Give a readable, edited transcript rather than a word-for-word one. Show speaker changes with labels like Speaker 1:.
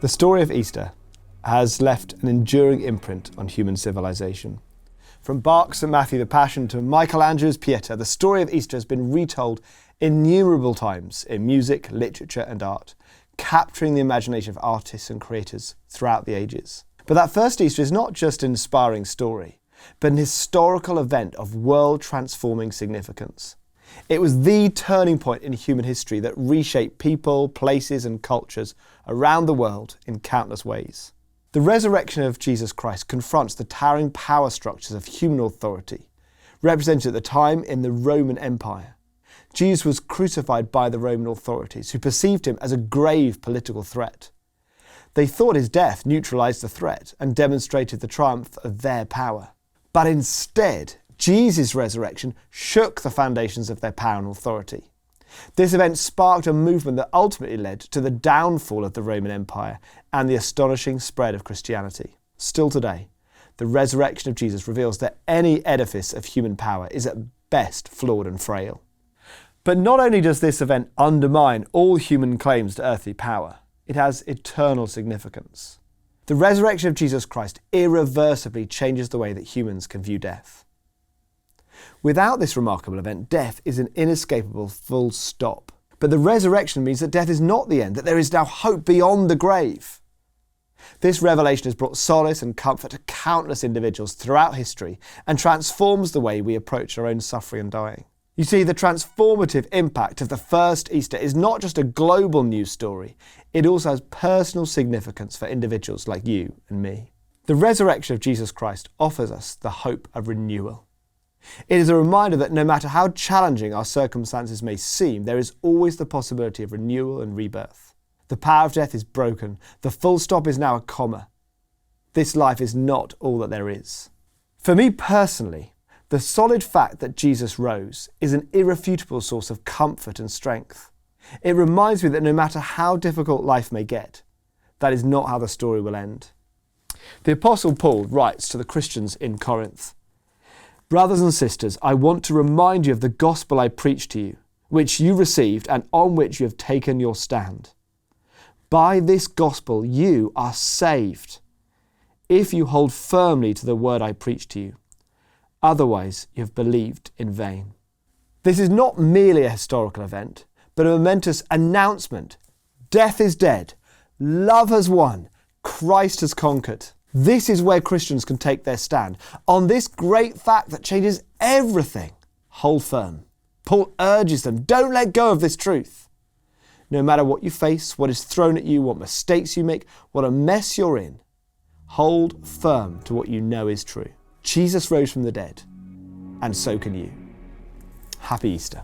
Speaker 1: The story of Easter has left an enduring imprint on human civilization. From Bach's St. Matthew the Passion to Michelangelo's Pieta, the story of Easter has been retold innumerable times in music, literature and art, capturing the imagination of artists and creators throughout the ages. But that first Easter is not just an inspiring story, but an historical event of world-transforming significance. It was the turning point in human history that reshaped people, places and cultures around the world in countless ways. The resurrection of Jesus Christ confronts the towering power structures of human authority, represented at the time in the Roman Empire. Jesus was crucified by the Roman authorities, who perceived him as a grave political threat. They thought his death neutralized the threat and demonstrated the triumph of their power. But instead, Jesus' resurrection shook the foundations of their power and authority. This event sparked a movement that ultimately led to the downfall of the Roman Empire and the astonishing spread of Christianity. Still today, the resurrection of Jesus reveals that any edifice of human power is at best flawed and frail. But not only does this event undermine all human claims to earthly power, it has eternal significance. The resurrection of Jesus Christ irreversibly changes the way that humans can view death. Without this remarkable event, death is an inescapable full stop. But the resurrection means that death is not the end, that there is now hope beyond the grave. This revelation has brought solace and comfort to countless individuals throughout history and transforms the way we approach our own suffering and dying. You see, the transformative impact of the first Easter is not just a global news story, it also has personal significance for individuals like you and me. The resurrection of Jesus Christ offers us the hope of renewal. It is a reminder that no matter how challenging our circumstances may seem, there is always the possibility of renewal and rebirth. The power of death is broken. The full stop is now a comma. This life is not all that there is. For me personally, the solid fact that Jesus rose is an irrefutable source of comfort and strength. It reminds me that no matter how difficult life may get, that is not how the story will end. The Apostle Paul writes to the Christians in Corinth, "Brothers and sisters, I want to remind you of the gospel I preached to you, which you received and on which you have taken your stand. By this gospel you are saved, if you hold firmly to the word I preached to you. Otherwise, you have believed in vain." This is not merely a historical event, but a momentous announcement. Death is dead. Love has won. Christ has conquered. This is where Christians can take their stand. On this great fact that changes everything, hold firm. Paul urges them, don't let go of this truth. No matter what you face, what is thrown at you, what mistakes you make, what a mess you're in, hold firm to what you know is true. Jesus rose from the dead, and so can you. Happy Easter.